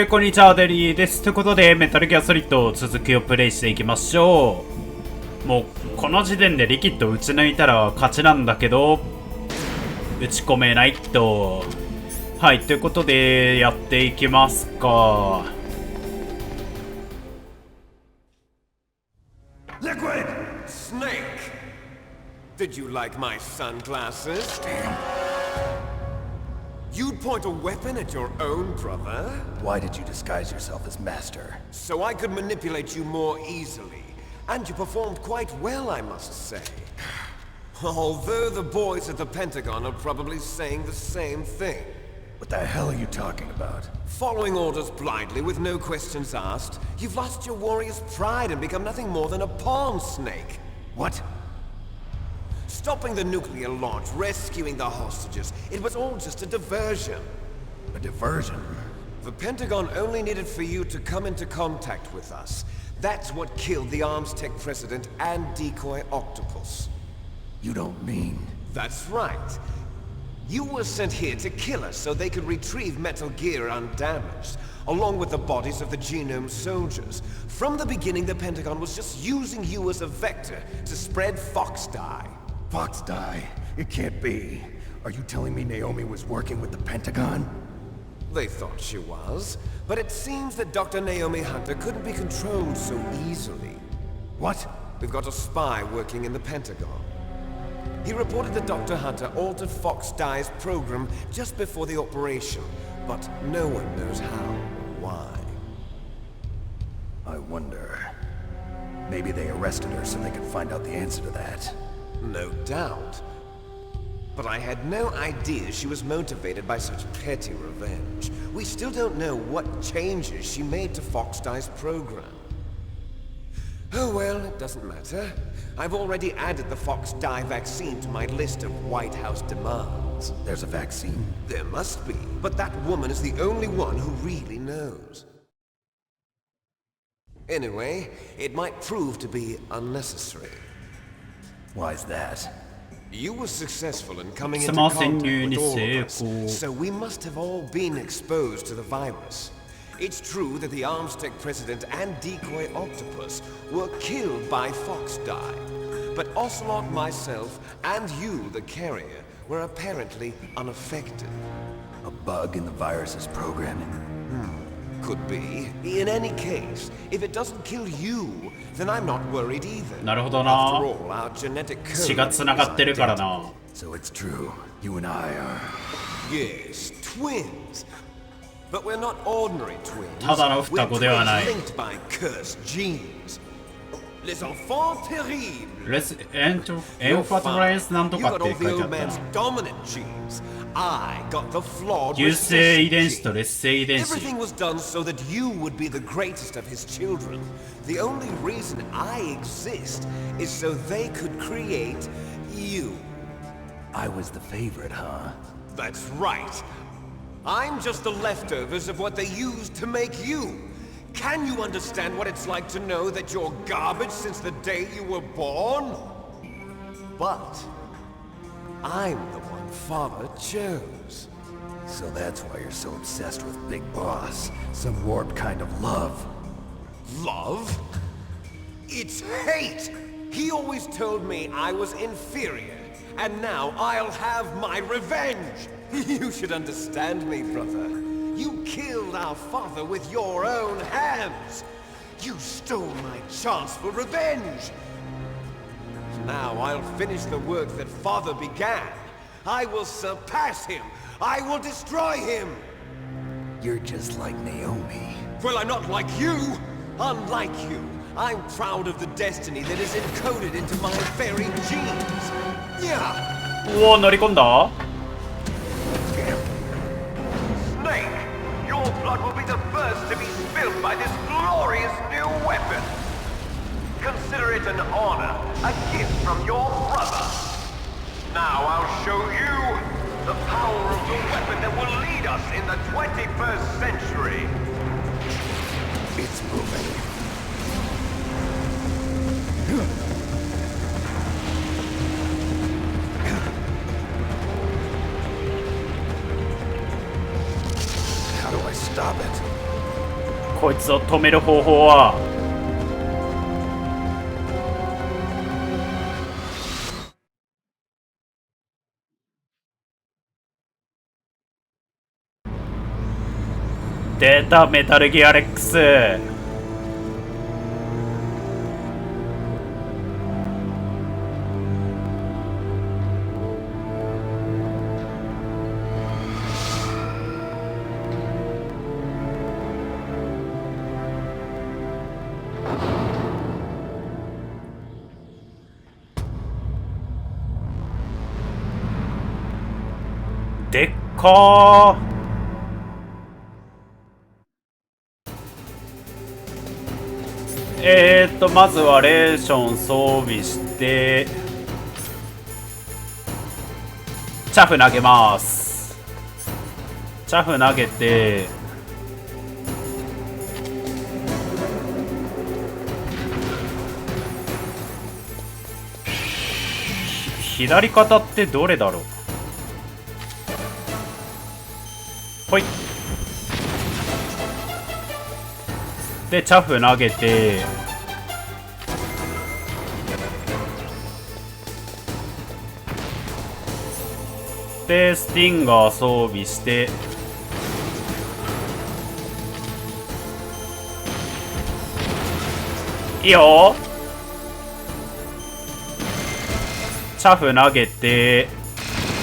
こんにちは、あでりぃです。ということで、メタルギアソリッド続きをプレイしていきましょう。もう、この時点でリキッド打ち抜いたら勝ちなんだけど、打ち込めないと。はい、ということで、やっていきますか。Liquid! Snake! Did you like my sunglasses? You'd point a weapon at your own brother? Why did you disguise yourself as master? So I could manipulate you more easily. And you performed quite well, I must say. Although the boys at the Pentagon are probably saying the same thing. What the hell are you talking about? Following orders blindly with no questions asked, you've lost your warrior's pride and become nothing more than a pawn snake. What? Stopping the nuclear launch, rescuing the hostages, it was all just a diversion. A diversion? The Pentagon only needed for you to come into contact with us. That's what killed the Arms Tech president and decoy octopus. You don't mean... That's right. You were sent here to kill us so they could retrieve Metal Gear undamaged, along with the bodies of the Genome soldiers. From the beginning, the Pentagon was just using you as a vector to spread Fox dye. Fox dye? It can't be. Are you telling me Naomi was working with the Pentagon? They thought she was, but it seems that Dr. Naomi Hunter couldn't be controlled so easily. What? We've got a spy working in the Pentagon. He reported that Dr. Hunter altered Fox Dye's program just before the operation, but no one knows how or why. I wonder... Maybe they arrested her so they could find out the answer to that. No doubt. But I had no idea she was motivated by such petty revenge. We still don't know what changes she made to Fox Dye's program. Oh well, it doesn't matter. I've already added the Fox Dye vaccine to my list of White House demands. There's a vaccine? There must be, but that woman is the only one who really knows. Anyway, it might prove to be unnecessary. Why's that? You were successful in coming into contact with all of us, so we must have all been exposed to the virus. It's true that the Arms Tech president and decoy octopus were killed by Fox Dye, but Ocelot, myself, and you, the carrier, were apparently unaffected. A bug in the virus's programming? Could be. In any case, if it doesn't kill you, then I'm not worried either. なるほどな。 After all, our genetic code 血が繋がってるからな。 So it's true. You and I are... Yes, twins. But we're not ordinary twins. ただの双子ではない。 We're twins linked by cursed genes. Les enfants terribles. Enfants なんとかって書いてあったな。 dominant genes. I got the flawed 優性遺伝子と劣性遺伝子。 Everything was done so that you would be the greatest of his children. The only reason I exist is so they could create you. I was the favorite, huh? That's right. I'm just the leftovers of what they used to make you. Can you understand what it's like to know that you're garbage since the day you were born? But I'm the one Father chose. So that's why you're so obsessed with Big Boss. Some warped kind of love. Love? It's hate! He always told me I was inferior, and now I'll have my revenge! You should understand me, brother. You killed our father with your own hands! You stole my chance for revenge! Now I'll finish the work that Father began. I will surpass him! I will destroy him! You're just like Naomi. Well, I'm not like you! Unlike you, I'm proud of the destiny that is encoded into my very genes! Yeah! うお、乗り込んだ Snake, your blood will be the first to be spilled by this glorious new weapon! Consider it an honor, a gift from your brother! Now I'll show you the power of the weapon that will lead us in the 21st century! It's moving. How do I stop it? こいつを止める方法は出た、メタルギアレックス。でっかー。まずはレーション装備してチャフ投げます。チャフ投げて左肩ってどれだろう。ほいでチャフ投げてでスティンガー装備していいよ。チャフ投げて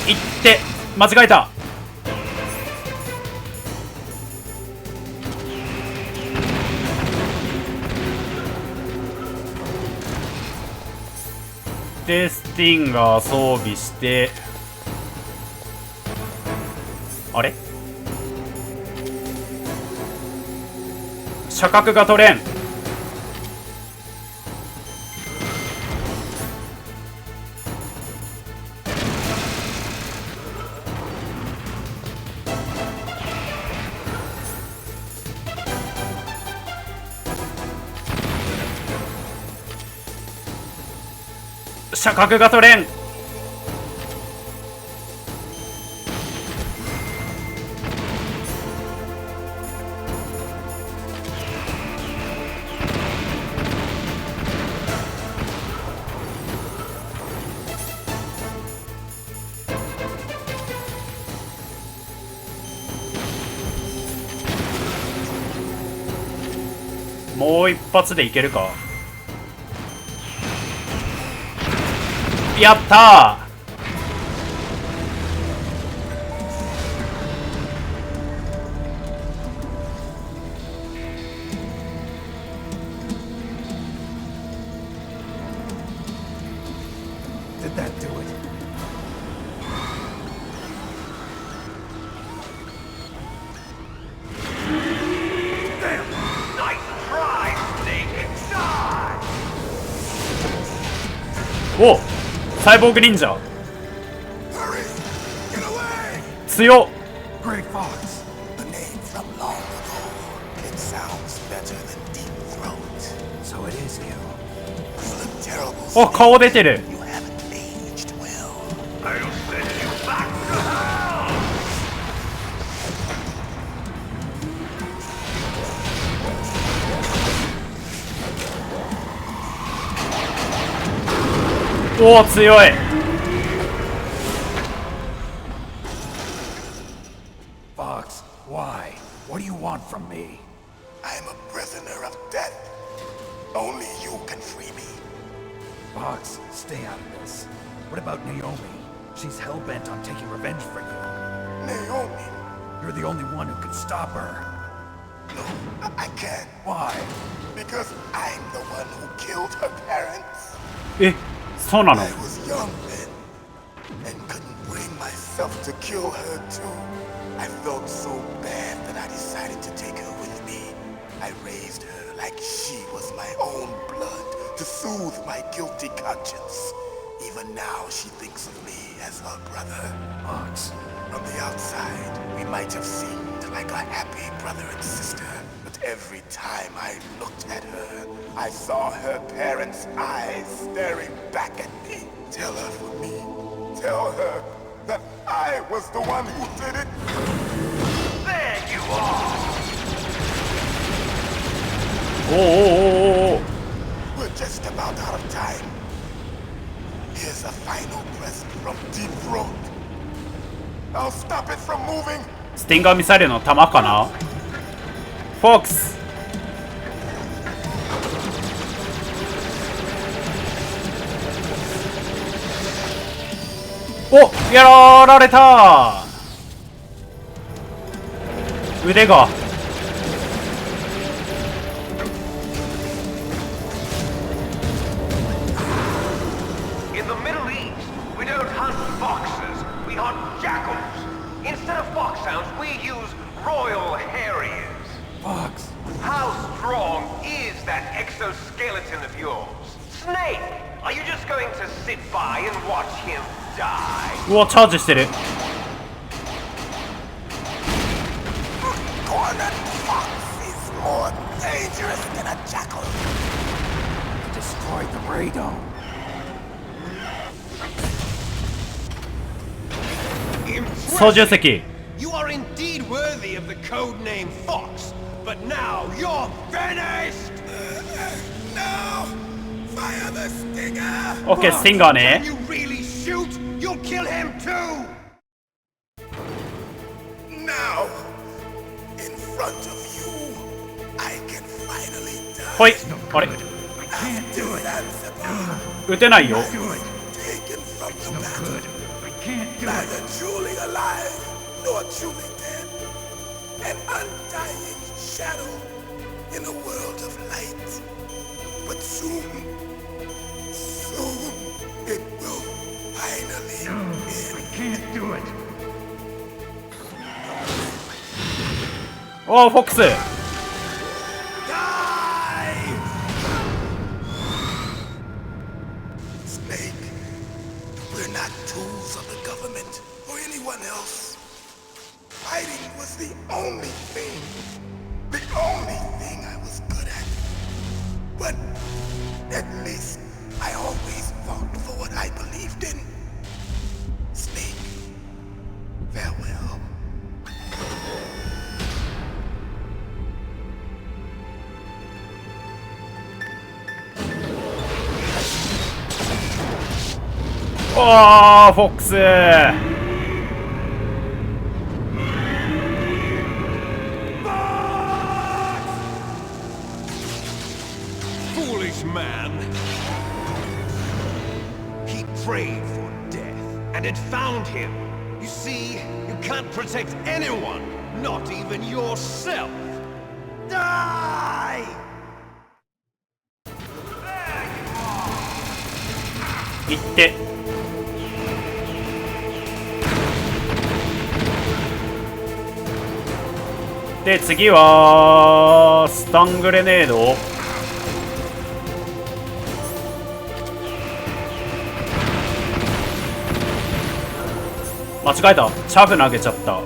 いって間違えた。でスティンガー装備してあれ射角が取れん。射角が取れん。もう一発でいけるか。やったー。Did that do it? Damn! Nice try, Snake! Die! お、サイボーグ忍者 Hurry! Get away! 強っ。 Great Fox. The name from long ago. It sounds better than Deep Throat. So it is you. You look terrible. お、顔出てる。 You haven't aged well. I'll send you back to hell! おお、強い。 Fox, why? What do you want from me? I'm a prisoner of death. Only you can free me. Fox, stay out of this. What about Naomi? She's hell-bent on taking revenge for you. Naomi? You're the only one who can stop her. No, I can't. Why? Because I'm the one who killed her parents. え、そうなの。 I was young then, and couldn't bring myself to kill her too. I felt so bad that I decided to take her with me. I raised her like she was my own blood to soothe my guilty conscience. Even now she thinks of me as her brother. Fox, from the outside, we might have seemed like a happy brother and sister. But every time I looked at her, I saw her parents' eyes staring back at me. Tell her for me. Tell her that I was the one who did it. There you are! おおおおお。 We're just about out of time. Here's a final present from Deep Throat. I'll stop it from moving. スティンガーミサイルの弾かな。フォックス。お、やられた。腕が。In the Middle East, we don't hunt foxes, we hunt jackals. Instead of foxhounds, we use royal harriers. Fox. How strong is that exoskeleton of yours? Snake, are you just going to sit by and watch him die? うわ、チャージしてる。Cornered fox is more dangerous than a jackal. Destroy the radome.操縦席。 You are indeed worthy of the code name Fox, but now you're finished! No! Fire the stinger! オッケー、スティンガー Can ね。 you really shoot? You'll kill him too! Now, in front of you, I can finally die. ほい。あれ、 After Zanzibar, 撃てないよ。 taken from the battle, neither truly alive nor truly dead, an undying shadow in a world of light. But soon, soon, it will finally end. おー、フォックス。 Die! Snake, we're not tools of the government or anyone else. Fighting was the only thing I was good at. But at least I always fought for what I believed in. Snake, farewell. おー、フォックス。 Foolish man! He prayed for death, and it found him. You see, you can't protect anyone, not even yourself. Die! 行って。で、次はスタングレネード。間違えた。チャブ投げちゃった。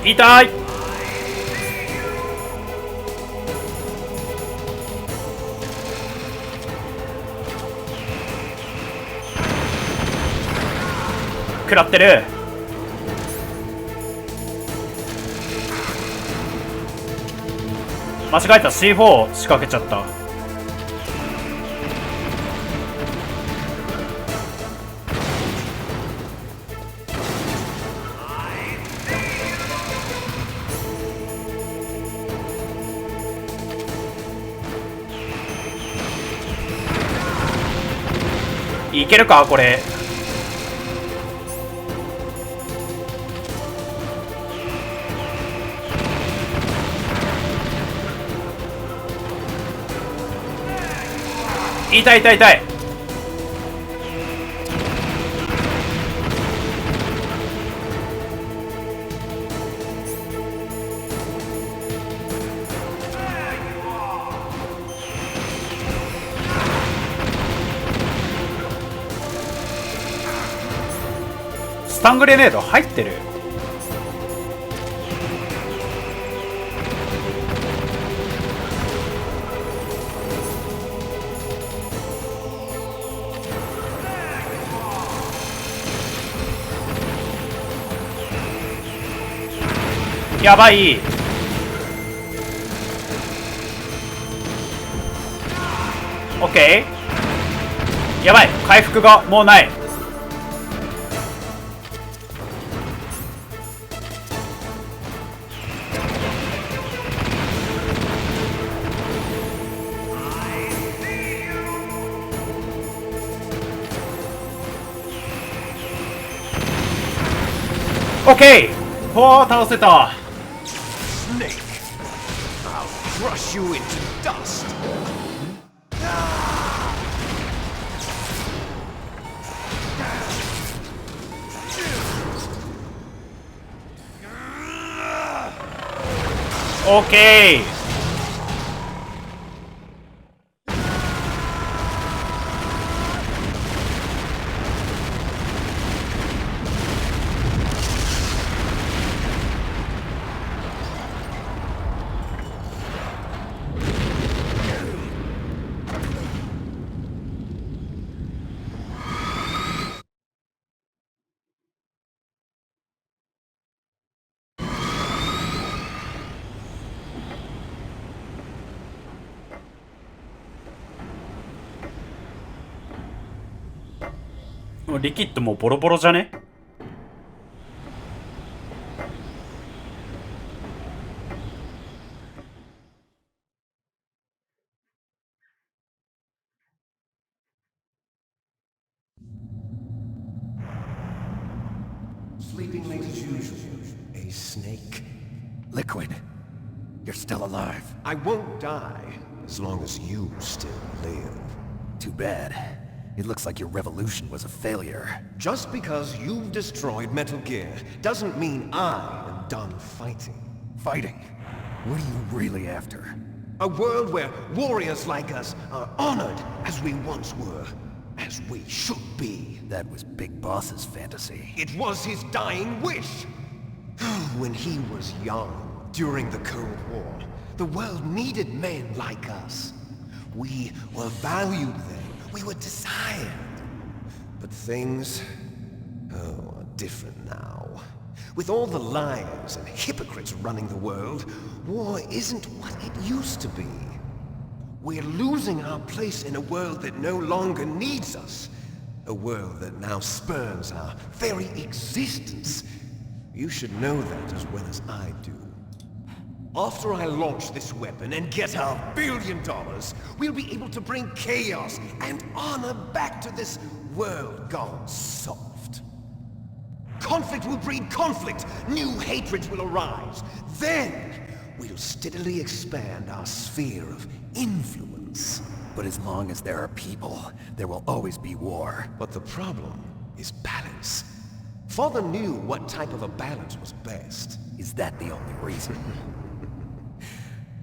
痛い。食らってる。間違えた。 C4 仕掛けちゃった。いけるかこれ。痛い痛い痛い。スタングレネード入ってる。やばい。オッケー。やばい、回復がもうない。オッケー。ほう、倒せた。Snake, I'll crush you into dust. OK。 リキッドもうボロボロじゃね？Sleeping late as usual. A snake. Liquid, you're still alive. I won't die as long as you still live. Too bad. It looks like your revolution was a failure. Just because you've destroyed Metal Gear doesn't mean I am done fighting. Fighting? What are you really after? A world where warriors like us are honored as we once were, as we should be. That was Big Boss's fantasy. It was his dying wish. When he was young, during the Cold War, the world needed men like us. We were valued then. We were desired. But things, are different now. With all the liars and hypocrites running the world, war isn't what it used to be. We're losing our place in a world that no longer needs us. A world that now spurns our very existence. You should know that as well as I do. After I launch this weapon and get our $1 billion, we'll be able to bring chaos and honor back to this world gone soft. Conflict will breed conflict. New hatreds will arise. Then, we'll steadily expand our sphere of influence. But as long as there are people, there will always be war. But the problem is balance. Father knew what type of a balance was best. Is that the only reason?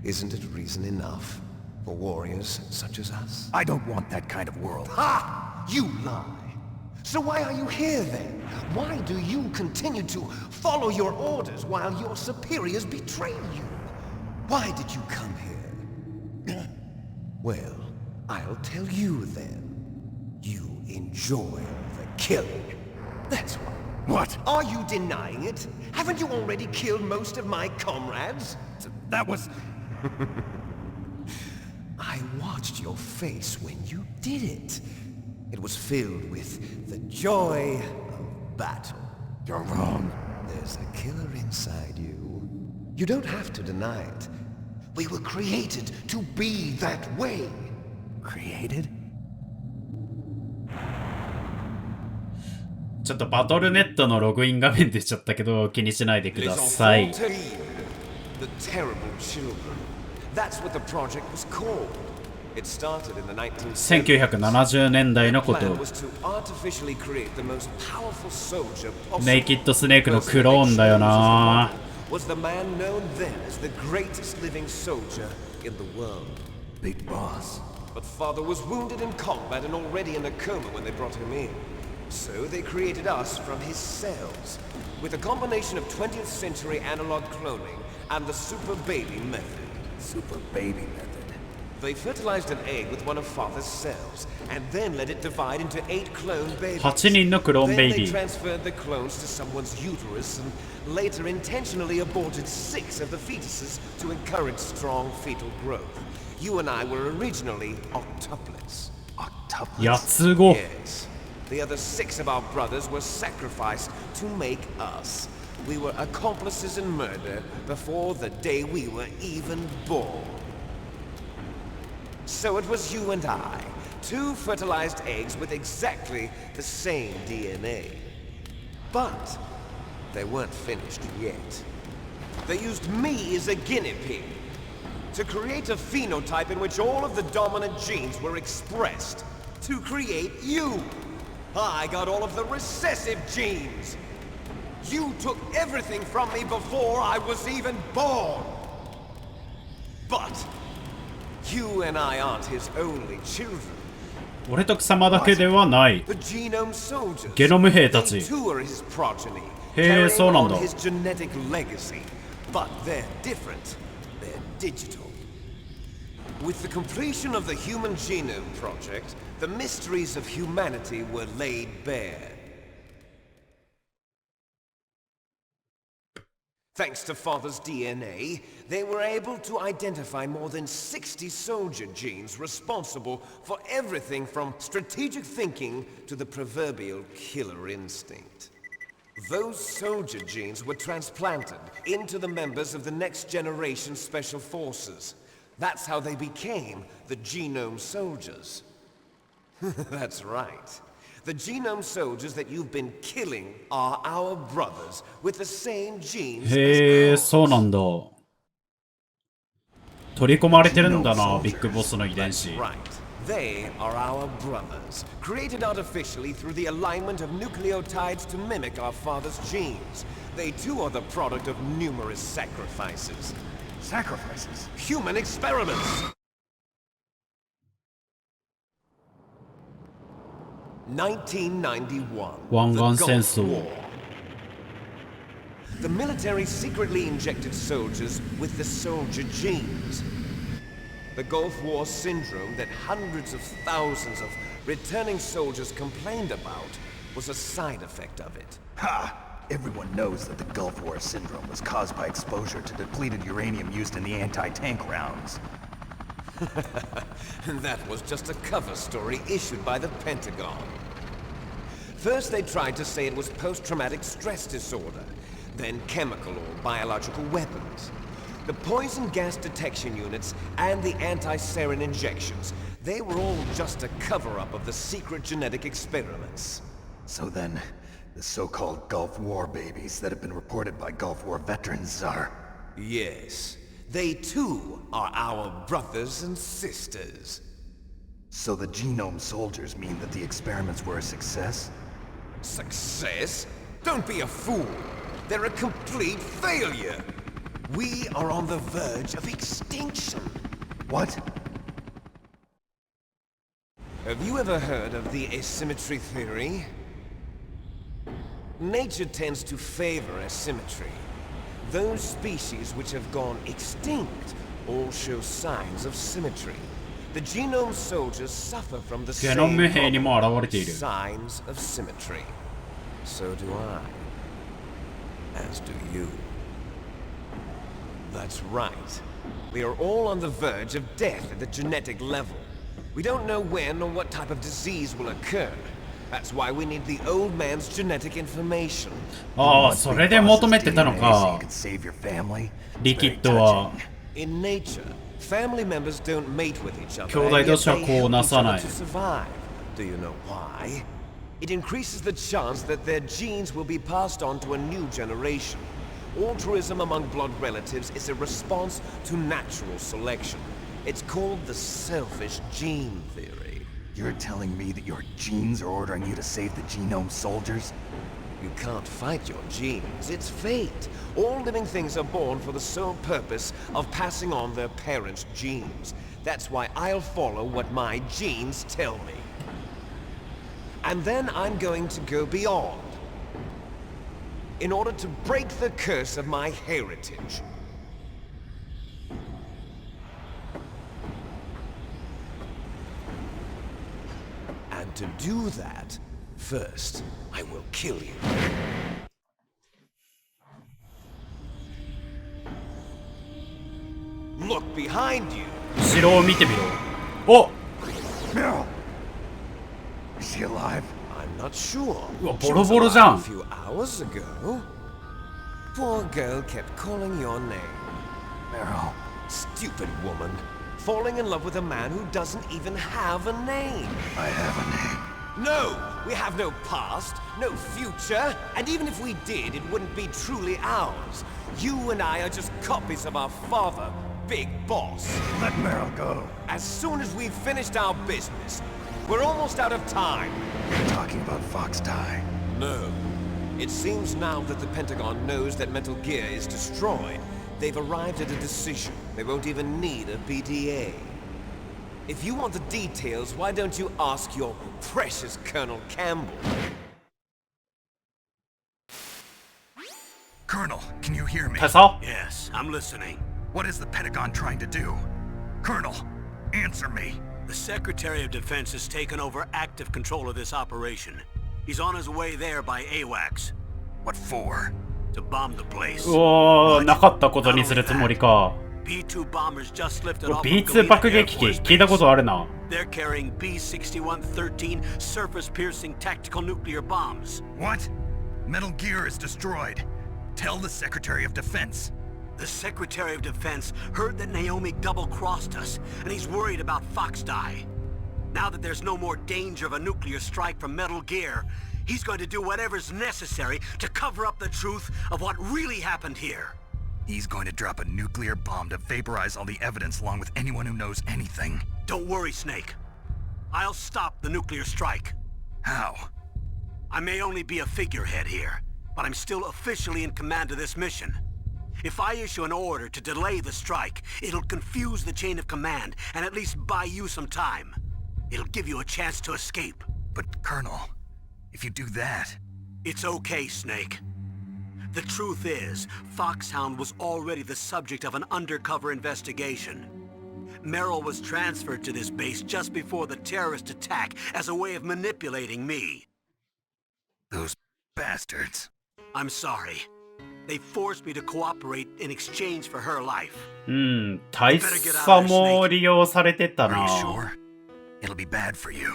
Isn't it reason enough for warriors such as us? I don't want that kind of world. Ha! You lie! So why are you here then? Why do you continue to follow your orders while your superiors betray you? Why did you come here? Well, I'll tell you then. You enjoy the killing. That's why. What? Are you denying it? Haven't you already killed most of my comrades? That was... I watched your face when you did it. It was filled with the joy of battle. You're wrong. There's a killer inside you. You don't have to deny it. We were created to be that way. Created? ちょっとバトルネットのログイン画面出ちゃったけど気にしないでください。 The terrible children. That's what the project was called. It started in the 1970年代のこと。ネイキッドスネークのクローンだよな。Was the man known then as the greatest living soldier in the world. Big Boss. But father was wounded in combat and already in a coma when they brought him in. So they created us from his cells, with a combination of 20th century analog cloning and the super baby method. Super baby method. They fertilized an egg with one of father's cells, and then let it divide into 8 clone babies. 8人のクローンベイ Then ビ they ー transferred the clones to someone's uterus and later intentionally aborted 6 of the fetuses to encourage strong fetal growth. You and I were originally octuplets. Octuplets? 八つ子 Yes. The other 6 of our brothers were sacrificed to make us. We were accomplices in murder before the day we were even born. So it was you and I, 2 fertilized eggs with exactly the same DNA. But they weren't finished yet. They used me as a guinea pig to create a phenotype in which all of the dominant genes were expressed. To create you. I got all of the recessive genes. You took everything from me before I was even born. But you and I aren't his only children. 俺と貴様だけではない The genome soldiers. ゲノム兵たち They too are his progeny. へえ、そうなんだ Carrying on his genetic legacy. But they're different. They're digital. With the completion of the Human Genome Project, the mysteries of humanity were laid bare. Thanks to Father's DNA, they were able to identify more than 60 soldier genes responsible for everything from strategic thinking to the proverbial killer instinct. Those soldier genes were transplanted into the members of the next generation special forces. That's how they became the genome soldiers. That's right. The genome soldiers that you've been killing are our brothers with the same genes へえ、 as そう ours. なんだ。取り込まれてるんだな、ビッグボスの遺伝子。 Right. They are our brothers, created artificially through the alignment of nucleotides to mimic our father's genes. They too are the product of numerous sacrifices. Sacrifices? Human experiments! 1991. 湾 The 岸 Gulf 戦争。 War. The military secretly injected soldiers with the soldier genes. The Gulf War syndrome that hundreds of thousands of returning soldiers complained about was a side effect of it. Ha! Everyone knows that the Gulf War syndrome was caused by exposure to depleted uranium used in the anti-tank rounds. That was just a cover story issued by the Pentagon. First they tried to say it was post-traumatic stress disorder, then chemical or biological weapons. The poison gas detection units and the anti-sarin injections, they were all just a cover-up of the secret genetic experiments. So then, the so-called Gulf War babies that have been reported by Gulf War veterans are... Yes, they too are our brothers and sisters. So the genome soldiers mean that the experiments were a success? Success? Don't be a fool. They're a complete failure. We are on the verge of extinction. What? Have you ever heard of the asymmetry theory? Nature tends to favor asymmetry. Those species which have gone extinct all show signs of symmetry. The genome soldiers suffer from the ゲノ same ム兵にも現れている。 signs of symmetry. So do I. As do you. That's right. We are all on the verge of death at the genetic level. We don't know when or what type of disease will occur. That's why we need the old man's genetic information. ああ、それで求めてたの So you か。 could save your family? リキッドは In nature, family members don't mate with each other. 兄弟同士は and yet こう they な help さ each な other い。 to survive. Do you know why? It increases the chance that their genes will be passed on to a new generation. Altruism among blood relatives is a response to natural selection. It's called the selfish gene theory. You're telling me that your genes are ordering you to save the genome soldiers? You can't fight your genes. It's fate. All living things are born for the sole purpose of passing on their parents' genes. That's why I'll follow what my genes tell me. And then I'm going to go beyond. In order to break the curse of my heritage. And to do that, first, I will kill you. Look behind you. 後ろを見てみろ。お、 Meryl! Is she alive? I'm not sure. うわ、 She ボロ was ボロじ alive ゃ a ん。 few hours ago. Poor girl kept calling your name. Meryl. Stupid woman. Falling in love with a man who doesn't even have a name. I have a name. No! We have no past, no future, and even if we did, it wouldn't be truly ours. You and I are just copies of our father, Big Boss. Let Meryl go. As soon as we've finished our business, we're almost out of time. You're talking about Fox Die. No. It seems now that the Pentagon knows that Metal Gear is destroyed, they've arrived at a decision. They won't even need a BDA. If you want the details, why don't you ask your precious Colonel Campbell? Colonel, can you hear me? 大佐 Yes, I'm listening. What is the Pentagon trying to do? Colonel, answer me. The Secretary of Defense has taken over active control of this operation. He's on his way there by AWACS. What for? To bomb the place. うおー、なかったことにするつもりか。 B-2 bombers just lifted off B2 爆撃機聞いたことあるな。 They're carrying B-6113 surface-piercing tactical nuclear bombs. What? Metal Gear is destroyed. Tell the Secretary of Defense. The Secretary of Defense heard that Naomi double-crossed us, and he's worried about Fox Die. Now that there's no more danger of a nuclear strike from Metal Gear, he's going to do whatever's necessary to cover up the truth of what really happened here. He's going to drop a nuclear bomb to vaporize all the evidence along with anyone who knows anything. Don't worry, Snake. I'll stop the nuclear strike. How? I may only be a figurehead here, but I'm still officially in command of this mission. If I issue an order to delay the strike, it'll confuse the chain of command and at least buy you some time. It'll give you a chance to escape. But, Colonel, if you do that... It's okay, Snake. The truth is, Foxhound was already the subject of an undercover investigation. Merrill was transferred to this base just before the terrorist attack as a way of manipulating me. Those bastards. I'm sorry. They forced me to cooperate in exchange for her life. うん、大佐も利用されてた Are you な。 sure? It'll be bad for you.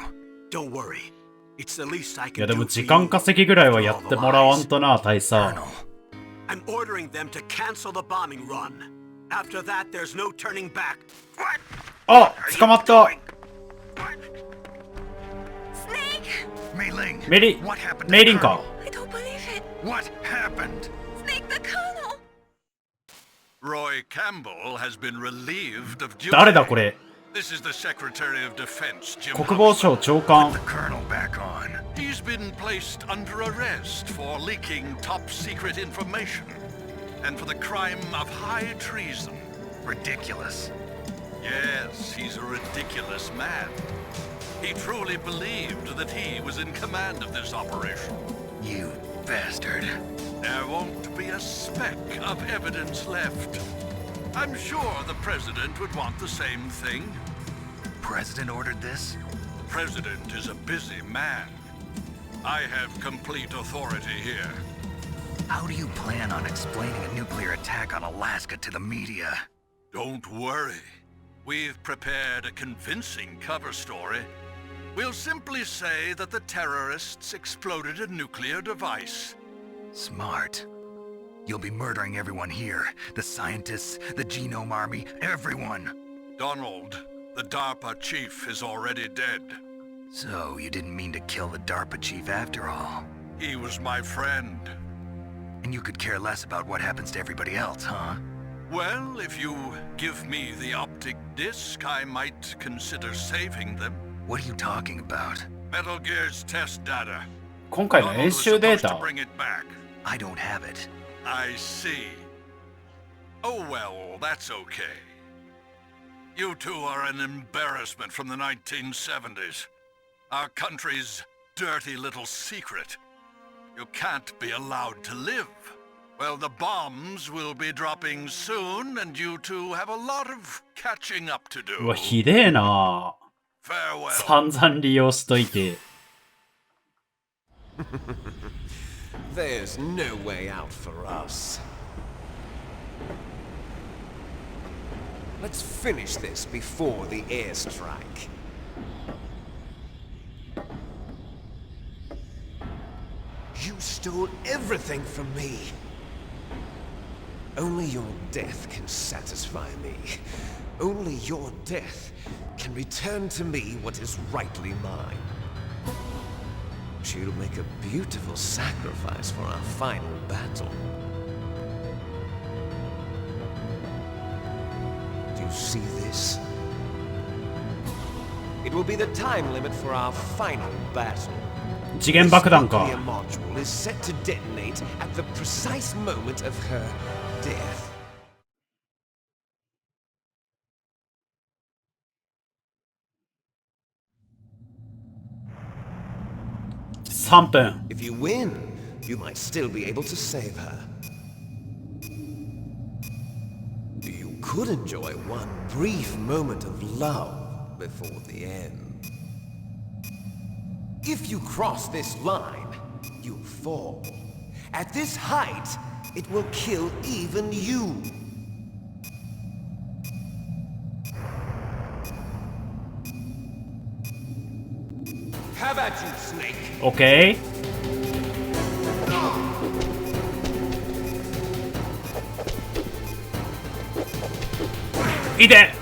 Don't worry. It's the least I いや can で do も for 時間 you 稼ぎぐらいはやってもらわんとな、大佐。 Colonel, I'm ordering them to cancel the bombing run. After that, there's no turning back. What? あ、捕まった。 Snake! Mei Ling, メリ、 what happened to メイ the リンか。 I don't believe it! What happened? Snake the Colonel! Roy Campbell has been relieved of duty. 誰だこれ。 This is the Secretary of Defense, Jim 国防省長官。 The Colonel back on. He's been placed under arrest for leaking top-secret information and for the crime of high treason. Ridiculous. Yes, he's a ridiculous man. He truly believed that he was in command of this operation. You bastard. There won't be a speck of evidence left. I'm sure the President would want the same thing. President ordered this? The President is a busy man. I have complete authority here. How do you plan on explaining a nuclear attack on Alaska to the media? Don't worry. We've prepared a convincing cover story. We'll simply say that the terrorists exploded a nuclear device. Smart. You'll be murdering everyone here. The scientists, the Genome Army, everyone. Donald, the DARPA chief, is already dead. So, you didn't mean to kill the DARPA chief after all. He was my friend. And you could care less about what happens to everybody else, huh? Well, if you give me the optic disc, I might consider saving them. What are you talking about? Metal Gear's test data. 今回の Donald 演 was 習デー supposed to タ。 bring it back. I don't have it. I see. Oh well, that's okay. You two are an embarrassment from the 1970s. Our country's dirty little secret. You can't be allowed to live. Well, the bombs will be dropping soon, and you two have a lot of catching up to うわ、 do. ひでえな。 Farewell. 散々利用しといて。There's no way out for us. Let's finish this before the airstrike. You stole everything from me. Only your death can satisfy me. Only your death can return to me what is rightly mine. She'll make a beautiful sacrifice for our final battle. Do you see this? It will be the time limit for our final battle. 次元爆弾か。 This nuclear module is set to detonate at the precise moment of her death. If you win, you might still be able to save her. You could enjoy one brief moment of love before the end. If you cross this line, you fall. At this height, it will kill even you. How about you, Snake? オッケー。いて。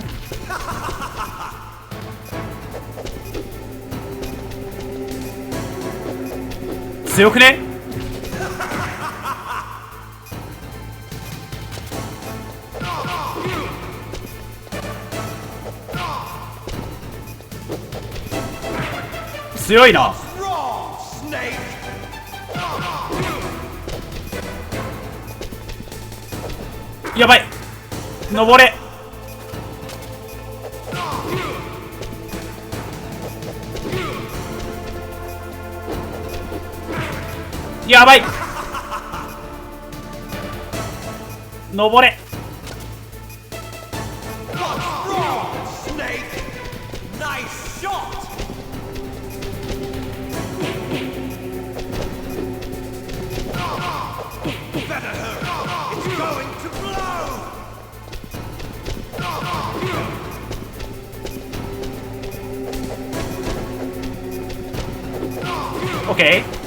強くね？強いな。やばい。登れ。やばい。登れ。オッケー。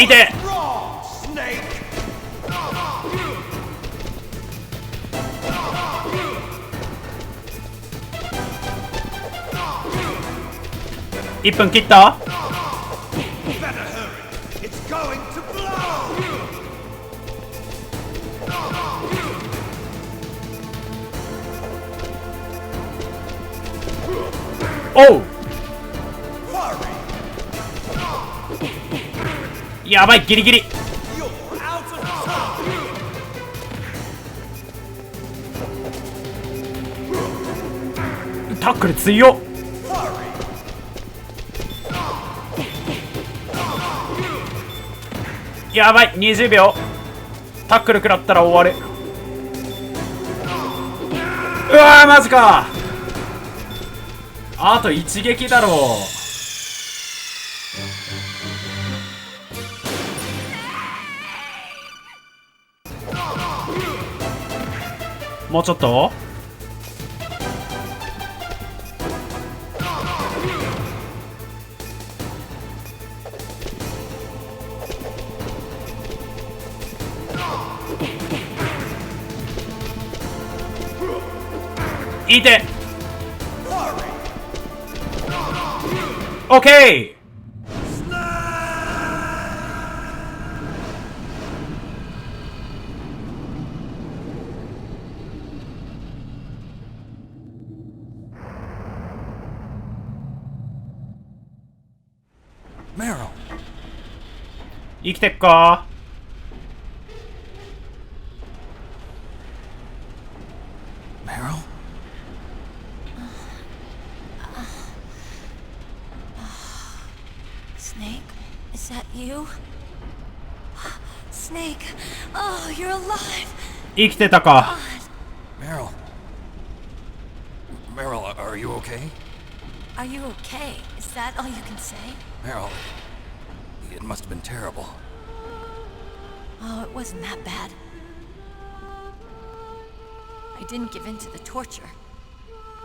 いて。1分切った。おう。やばい、ギリギリ。タックル強っ。やばい、20秒。タックル食らったら終わる。うわー、マジか。あと一撃だろう。もうちょっと。いて。オッケー。生きてっか。You? Snake. Oh, you're alive. 生きてたか。 Meryl. Meryl, are you okay? Are you okay? Is that all you can say? Meryl, it must have been terrible. Oh, it wasn't that bad. I didn't give in to the torture.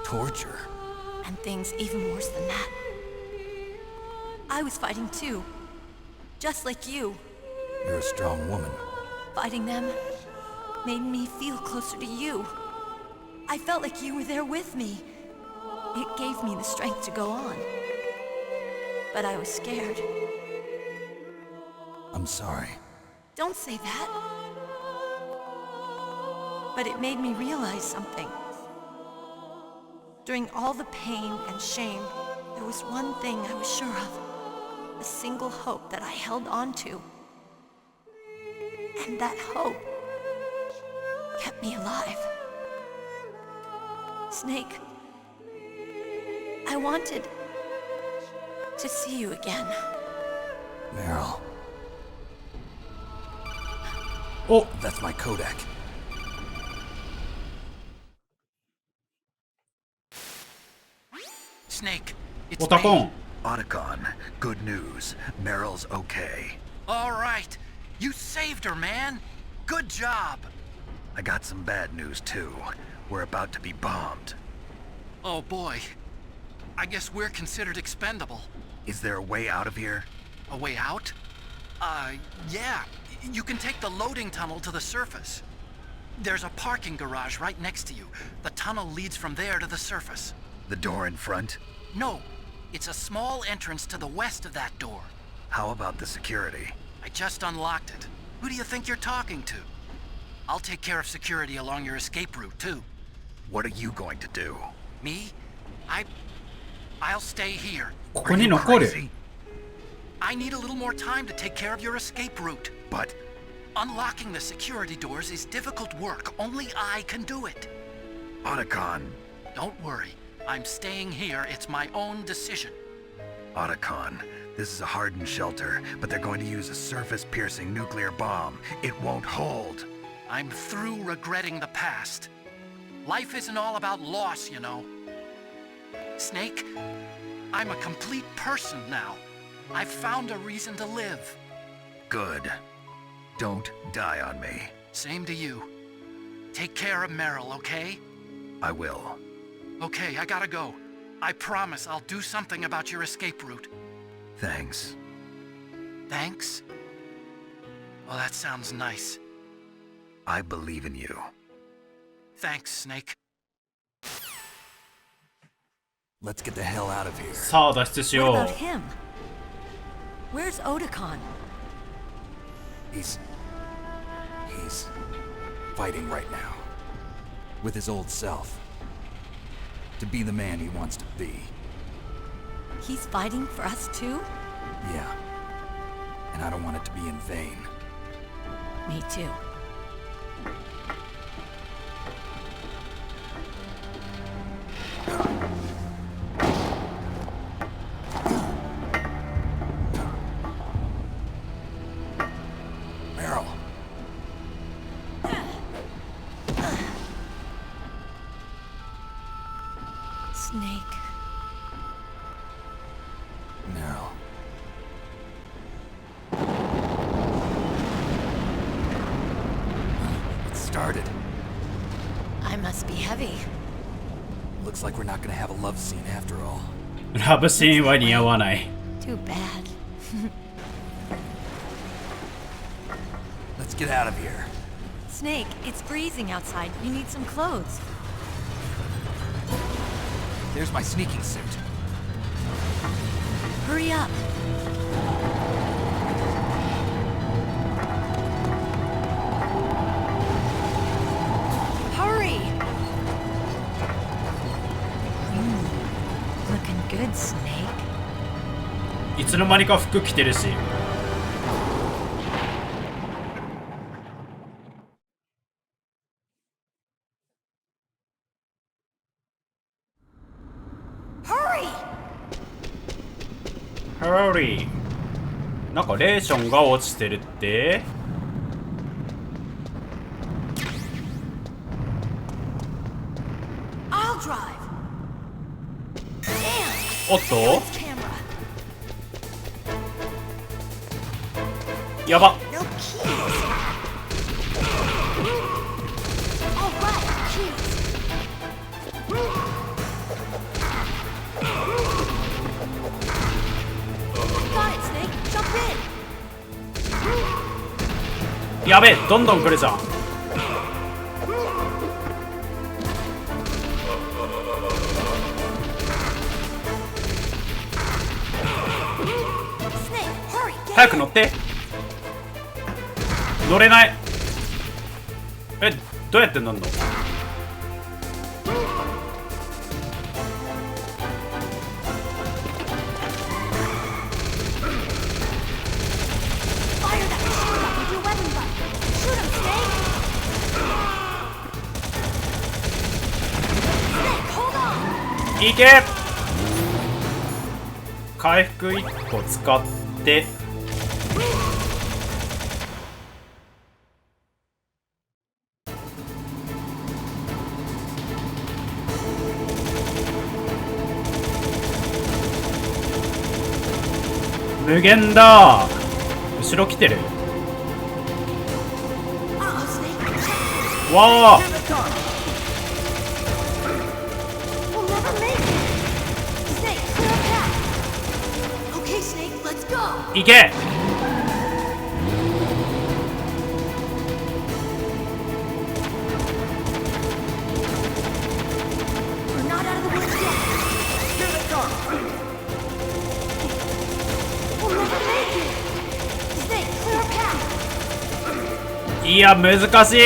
Torture? And things even worse than that. I was fighting too. Just like you. You're a strong woman. Fighting them made me feel closer to you. I felt like you were there with me. It gave me the strength to go on. But I was scared. I'm sorry. Don't say that. But it made me realize something. During all the pain and shame, there was one thing I was sure of. A single hope that I held on to. And that hope kept me alive. Snake, I wanted to see you again. Meryl. Oh. That's my Kodak. Snake, it's オタコン me. Otacon, good news. Meryl's okay. All right. You saved her, man. Good job. I got some bad news, too. We're about to be bombed. Oh, boy. I guess we're considered expendable. Is there a way out of here? A way out? Yeah. You can take the loading tunnel to the surface. There's a parking garage right next to you. The tunnel leads from there to the surface. The door in front? No. It's a small entrance to the west of that door. How about the security? I just unlocked it. Who do you think you're talking to? I'll take care of security along your escape route, too. What are you going to do? Me? I'll stay here. ここに残る。 Crazy? I need a little more time to take care of your escape route. But Unlocking the security doors is difficult work. Only I can do it. Otacon, Don't worry. I'm staying here. It's my own decision. Otacon, this is a hardened shelter, but they're going to use a surface-piercing nuclear bomb. It won't hold. I'm through regretting the past. Life isn't all about loss, you know. Snake, I'm a complete person now. I've found a reason to live. Good. Don't die on me. Same to you. Take care of Meryl, okay? I will. Okay, I gotta go. I promise I'll do something about your escape route. Thanks. Thanks? Well, that sounds nice. I believe in you. Thanks, Snake. Let's get the hell out of here. さあ脱出し What よ about him? Where's Otacon? He's fighting right now. With his old self. To be the man he wants to be. He's fighting for us too? Yeah. And I don't want it to be in vain. Me too. Meryl. Snake. Meryl. It started. I must be heavy. Looks like we're not gonna have a love scene after all. う。ラブシーンは似合わない。 Too bad. Let's get out of here. Snake, it's freezing outside. You need some clothes. There's my sneaking suit. Hurry up. Hurry! Looking good, Snake. いつの間にか服着てるし。 Hurry! Hurry! なんかレーションが落ちてるって。おっと、やば。やべえ、どんどん来るじゃん。早く乗って。乗れない。え、どうやって乗んの？いけ。回復1個使って無限だ。後ろ来てる。わあ、いけ。いや、難しい。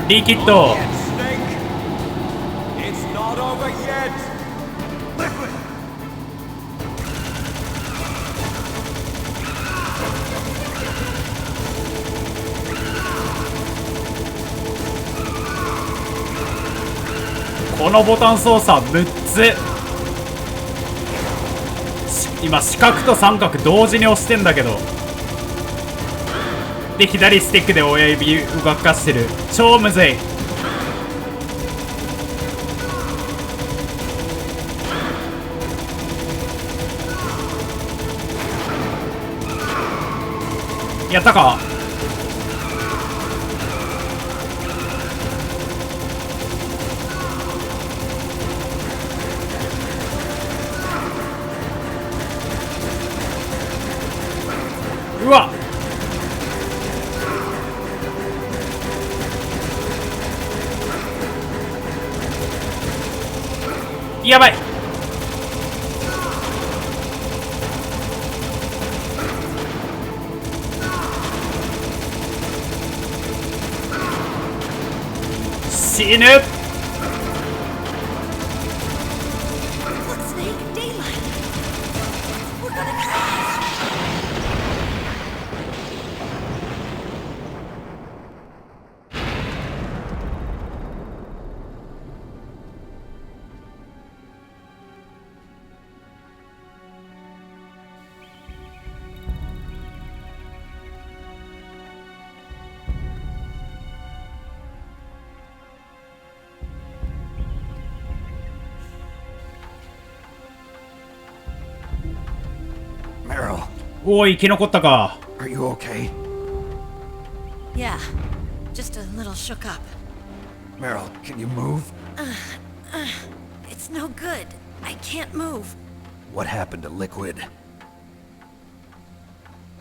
リキッド。このボタン操作6つ。今四角と三角同時に押してんだけど、で左スティックで親指動かしてる。超むずい。やったか。うわっ、やばい。死ぬ。おい、生き残ったか。 Are you okay? Yeah, just a little shook up. Meryl, can you move? It's no good. I can't move. What happened to Liquid?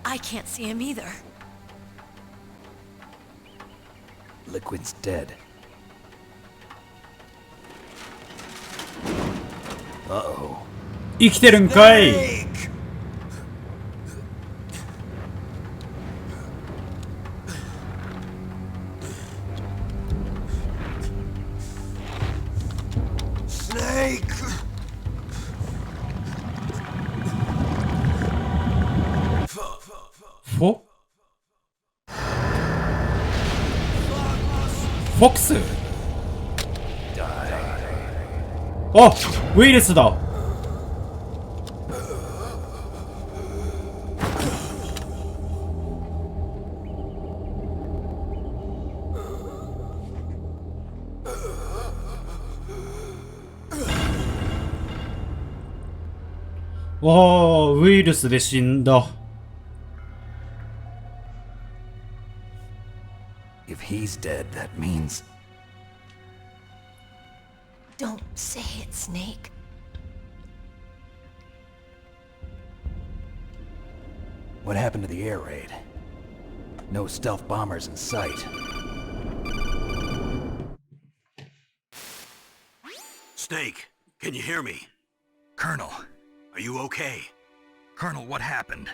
I can't see him either. Liquid's dead. Uh-oh. 生きてるんかい。フォックス。あ、ウイルスだ。わあ、ウイルスで死んだ。If he's dead, that means... Don't say it, Snake. What happened to the air raid? No stealth bombers in sight. Snake, can you hear me? Colonel. Are you okay? Colonel, what happened?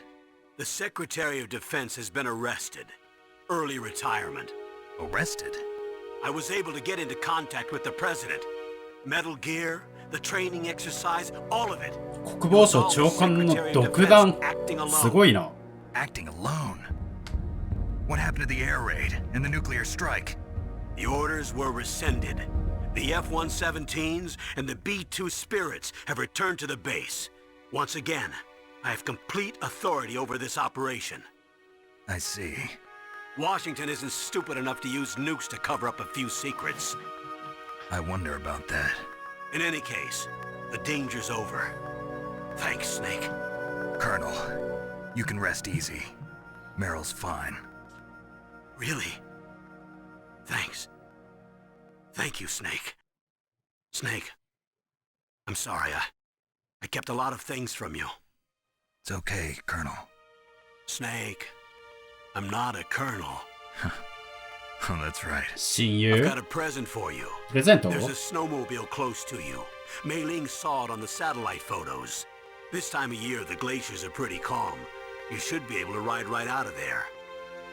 The Secretary of Defense has been arrested. Early retirement. Arrested? I was able to get into contact with the President. Metal Gear, the training exercise, all of it. 国防省長官の独断。すごいな。Acting alone? What happened to the air raid and the nuclear strike? The orders were rescinded. The F-117s and the B-2 Spirits have returned to the base. Once again, I have complete authority over this operation. I see. Washington isn't stupid enough to use nukes to cover up a few secrets. I wonder about that. In any case, the danger's over. Thanks, Snake. Colonel, you can rest easy. Meryl's fine. Really? Thanks. Thank you, Snake. Snake, I'm sorry. I kept a lot of things from you. It's okay, Colonel. Snake, I'm not a colonel. Oh, that's right. 親 I've 友 got a present for you. プレゼント There's a snowmobile close to you. Mei Ling saw it on the satellite photos. This time of year, the glaciers are pretty calm. You should be able to ride right out of there.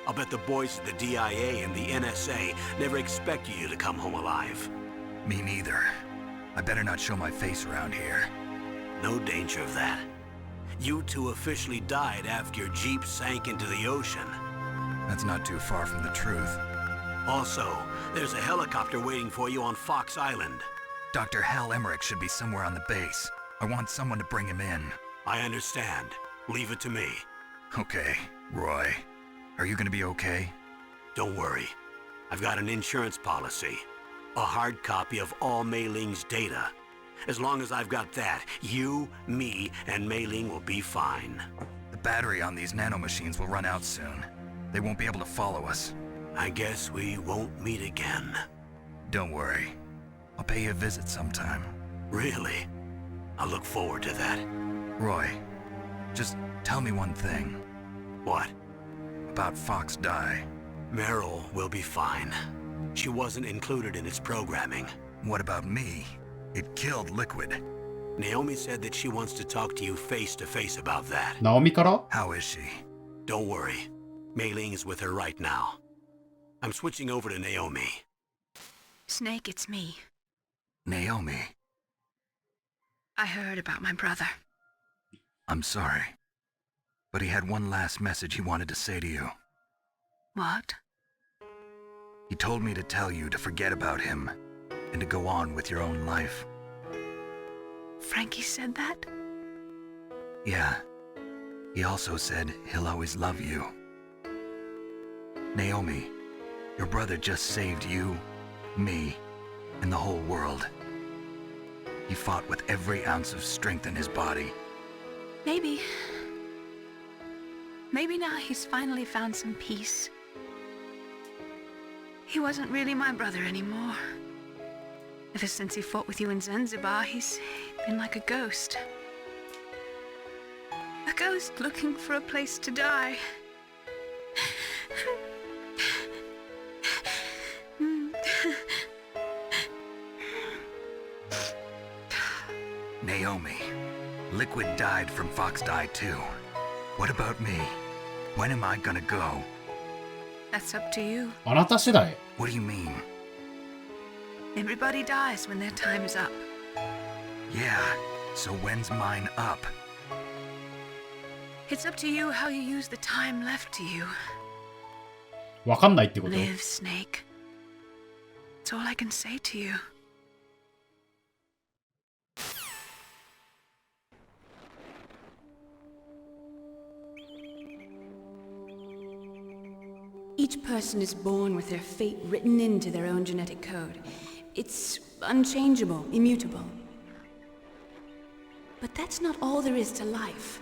I'll bet the boys at the DIA and the NSA never expected you to come home alive. Me neither. I better not show my face around here. No danger of that. You two officially died after your Jeep sank into the ocean. That's not too far from the truth. Also, there's a helicopter waiting for you on Fox Island. Dr. Hal Emmerich should be somewhere on the base. I want someone to bring him in. I understand. Leave it to me. Okay, Roy. Are you gonna be okay? Don't worry. I've got an insurance policy. A hard copy of all Mei Ling's data. As long as I've got that, you, me, and Mei Ling will be fine. The battery on these nanomachines will run out soon. They won't be able to follow us. I guess we won't meet again. Don't worry. I'll pay you a visit sometime. Really? I'll look forward to that. Roy, just tell me one thing. What? About Fox Die. Meryl will be fine. She wasn't included in its programming. What about me? It killed Liquid. Naomi said that she wants to talk to you face to face about that. ナオミから How is she? Don't worry. Mei Ling is with her right now. I'm switching over to Naomi. Snake, it's me. Naomi. I heard about my brother. I'm sorry. But he had one last message he wanted to say to you. What? He told me to tell you to forget about him and to go on with your own life. Frankie said that? Yeah. He also said he'll always love you. Naomi, your brother just saved you, me, and the whole world. He fought with every ounce of strength in his body. Maybe. Maybe now he's finally found some peace. He wasn't really my brother anymore. Ever since he fought with you in Zanzibar, he's been like a ghost. A ghost looking for a place to die. Naomi, Liquid died from Fox Die too. What about me? When am I gonna go? That's up to you. あなた次第。 What do you mean? Everybody dies when their time is up. Yeah, so when's mine up? It's up to you how you use the time left to you. わかんないってこと？ Live, Snake. That's all I can say to you. Each person is born with their fate written into their own genetic code. It's unchangeable, immutable. But that's not all there is to life.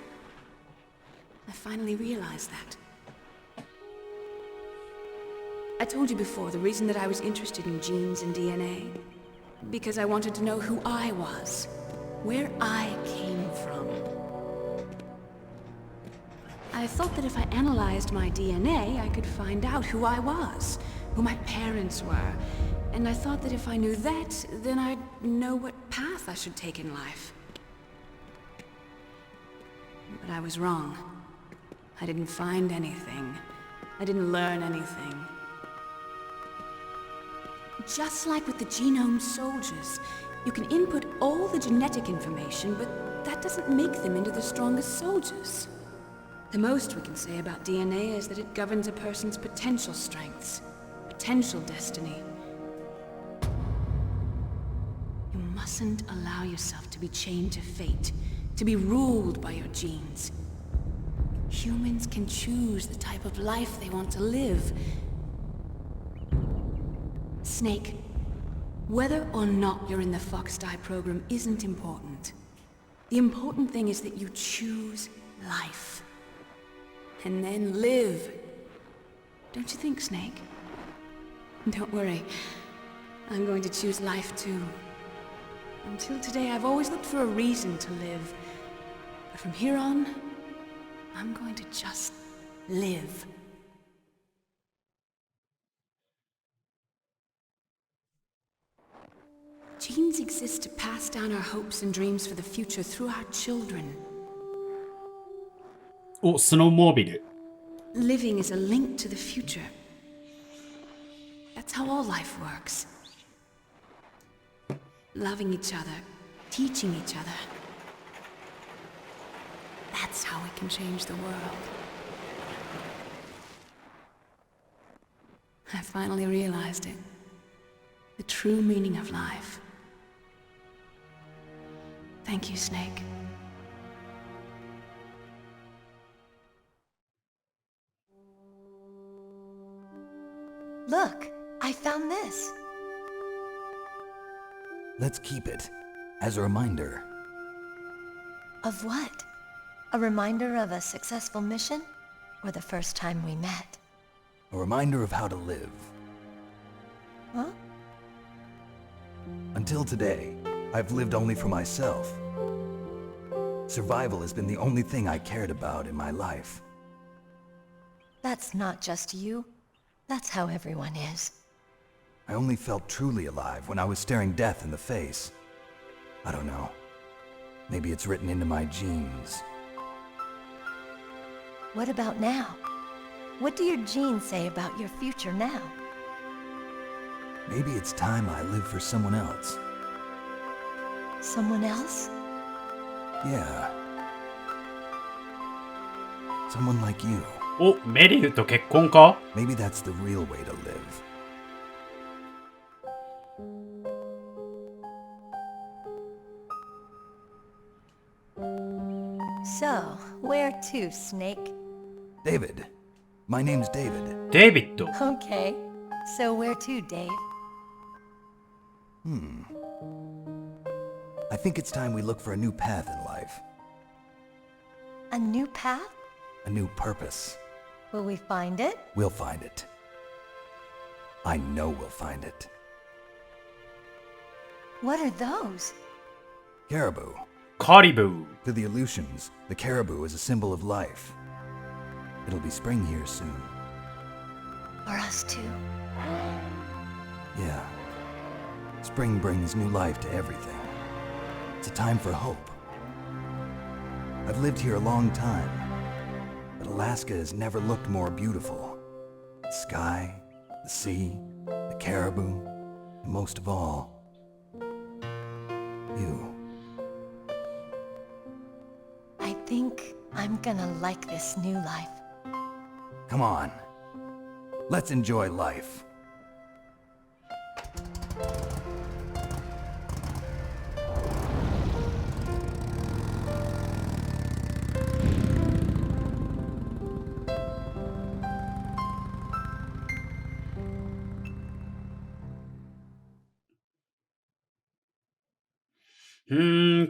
I finally realized that. I told you before the reason that I was interested in genes and DNA. Because I wanted to know who I was, where I came from. I thought that if I analyzed my DNA, I could find out who I was, who my parents were. And I thought that if I knew that, then I'd know what path I should take in life. But I was wrong. I didn't find anything. I didn't learn anything. Just like with the genome soldiers, you can input all the genetic information, but that doesn't make them into the strongest soldiers. The most we can say about DNA is that it governs a person's potential strengths, potential destiny. You mustn't allow yourself to be chained to fate, to be ruled by your genes. Humans can choose the type of life they want to live. Snake, whether or not you're in the Fox Die program isn't important. The important thing is that you choose life. And then live. Don't you think, Snake? Don't worry. I'm going to choose life too. Until today, I've always looked for a reason to live. But from here on, I'm going to just live. Genes exist to pass down our hopes and dreams for the future through our children. お、スノーモービル。 Living is a link to the future. That's how all life works. Loving each other, teaching each other. That's how we can change the world. I finally realized it. The true meaning of life. Thank you, Snake. Look, I found this. Let's keep it as a reminder. Of what? A reminder of a successful mission? Or the first time we met? A reminder of how to live. Huh? Until today, I've lived only for myself. Survival has been the only thing I cared about in my life. That's not just you. That's how everyone is. I only felt truly alive when I was staring death in the face. I don't know. Maybe it's written into my genes. What about now? What do your genes say about your future now? Maybe it's time I live for someone else. Someone else? Yeah. Someone like you. お、メリルと結婚か？ Maybe that's the real way to live. So, where to, Snake? David. My name's David. デイビッド。 Okay. So where to, Dave? I think it's time we look for a new path in life. A new path? A new purpose. Will we find it? We'll find it. I know we'll find it. What are those? Caribou. カリブー。 To the Aleutians, the caribou is a symbol of life. It'll be spring here soon. For us too? Yeah. Spring brings new life to everything. It's a time for hope. I've lived here a long time, but Alaska has never looked more beautiful. The sky, the sea, the caribou, and most of all, you. I think I'm gonna like this new life. Come on. Let's enjoy life. .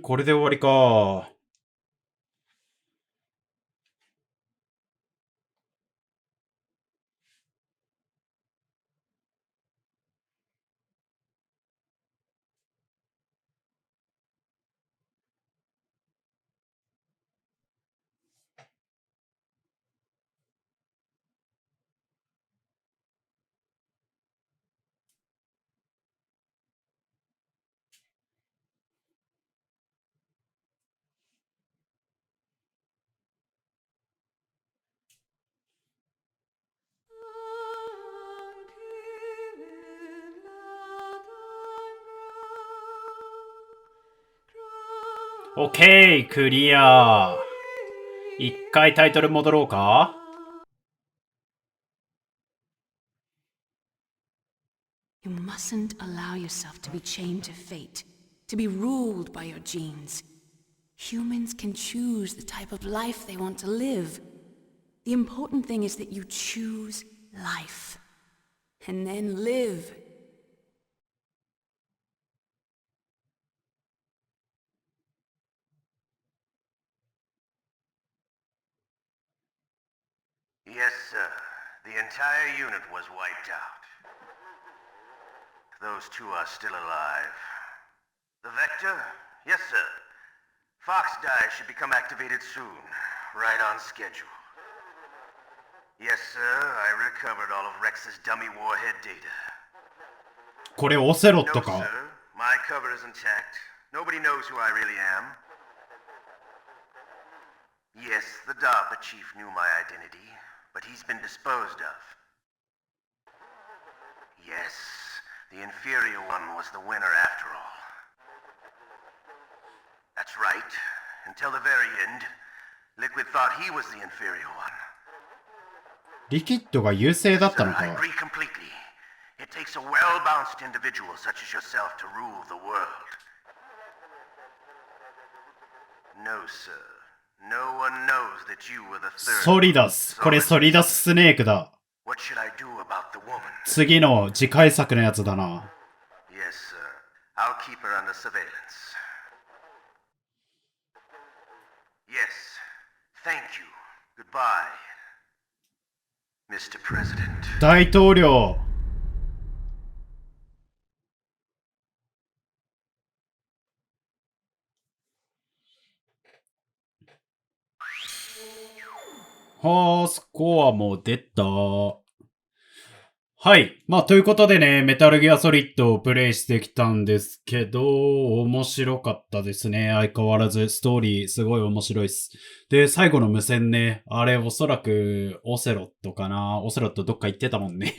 これで終わりか。オッケー、クリア。一回タイトル戻ろうか。You mustn't allow yourself to be chained to fate, to be ruled by your genes. Humans can choose the type of life they want to live. The important thing is that you choose life. And then live. Yes, sir. The entire unit was wiped out. Those two are still alive. The Vector? Yes, sir. Fox Die should become activated soon. Right on schedule. Yes, sir. I recovered all of Rex's dummy warhead data. これオセロット No, か。 sir. My cover is intact. Nobody knows who I really am. Yes, the DARPA chief knew my identity, but he's been disposed of. Yes, the inferior one was the winner after all. That's right. Until the very end, Liquid thought he was the inferior one. リキッドが優勢だったの I か。 agree completely. It takes a well-balanced individual such as yourself to rule the world. No, sir. No one knows that you were the third. ソリダス。これソリダススネークだ。 What should I do about the woman? 次の次回作のやつだな。 Yes, sir. I'll keep her under surveillance. Yes. Thank you. Goodbye, Mr. President. 大統領。はあ、スコアも出た。はい。まあ、ということでね、メタルギアソリッドをプレイしてきたんですけど、面白かったですね。相変わらず、ストーリーすごい面白いです。で、最後の無線ね、あれおそらくオセロットかな。オセロットどっか行ってたもんね。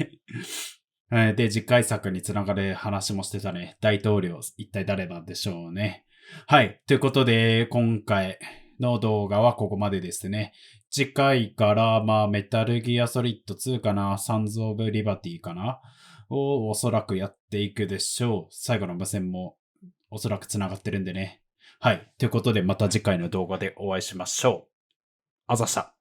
で、次回作につながる話もしてたね。大統領、一体誰なんでしょうね。はい。ということで、今回の動画はここまでですね。次回から、メタルギアソリッド2かな、サンズ・オブ・リバティかなをおそらくやっていくでしょう。最後の無線もおそらく繋がってるんでね。はい。ということで、また次回の動画でお会いしましょう。あざした。